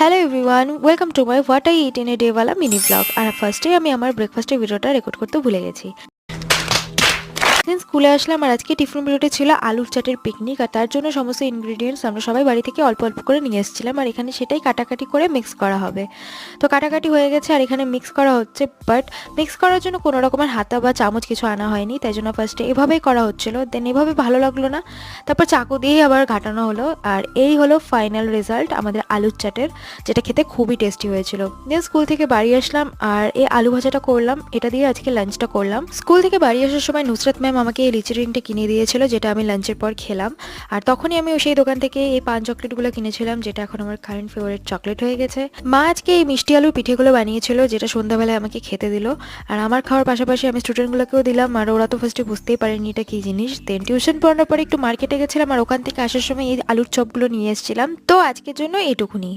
Hello everyone, welcome to my what I it in a day ওয়ালা mini blog. আর ফার্স্টে আমি আমার ব্রেকফাস্টের ভিডিওটা রেকর্ড করতে ভুলে গেছি। দিন স্কুলে আসলাম আর আজকে টিফিন পিরিয়ডে ছিল আলুর চাটের পিকনিক। আর তার জন্য সমস্ত ইনগ্রিডিয়েন্টস আমরা সবাই বাড়ি থেকে অল্প অল্প করে নিয়ে এসেছিলাম। আর এখানে সেটাই কাটাকাটি করে মিক্স করা হবে। তো কাটাকাটি হয়ে গেছে আর এখানে মিক্স করা হচ্ছে, বাট মিক্স করার জন্য কোনো রকমের হাতা বা চামচ কিছু আনা হয়নি, তাই জন্য ফার্স্টে এভাবেই করা হচ্ছিল। দেন এভাবে ভালো লাগলো না, তারপর চাকু দিয়েই আবার ঘাটানো হলো। আর এই হলো ফাইনাল রেজাল্ট আমাদের আলুর চাটের, যেটা খেতে খুবই টেস্টি হয়েছিল। দেন স্কুল থেকে বাড়ি আসলাম আর এই আলু ভাজাটা করলাম, এটা দিয়ে আজকে লাঞ্চটা করলাম। স্কুল থেকে বাড়ি আসার সময় নুসরাত ম্যাম আমাকে এই লিচি রিংটা কিনে দিয়েছিল, যেটা আমি লাঞ্চের পর খেলাম। আর তখনই আমি সেই দোকান থেকে এই পান চকলেটগুলো কিনেছিলাম, যেটা এখন আমার কারেন্ট ফেভারিট চকলেট হয়ে গেছে। মা আজকে এই মিষ্টি আলুর পিঠেগুলো বানিয়েছিল, যেটা সন্ধ্যাবেলায় আমাকে খেতে দিল। আর আমার খাওয়ার পাশাপাশি আমি স্টুডেন্টগুলোকেও দিলাম। আর ওরা তো ফার্স্টে বুঝতেই পারেনি এটা কি জিনিস। দেন টিউশন পড়ানোর পরে একটু মার্কেটে গেছিলাম আর ওখান থেকে আসার সময় এই আলুর চপগুলো নিয়ে এসেছিলাম। তো আজকের জন্য এইটুকুনি।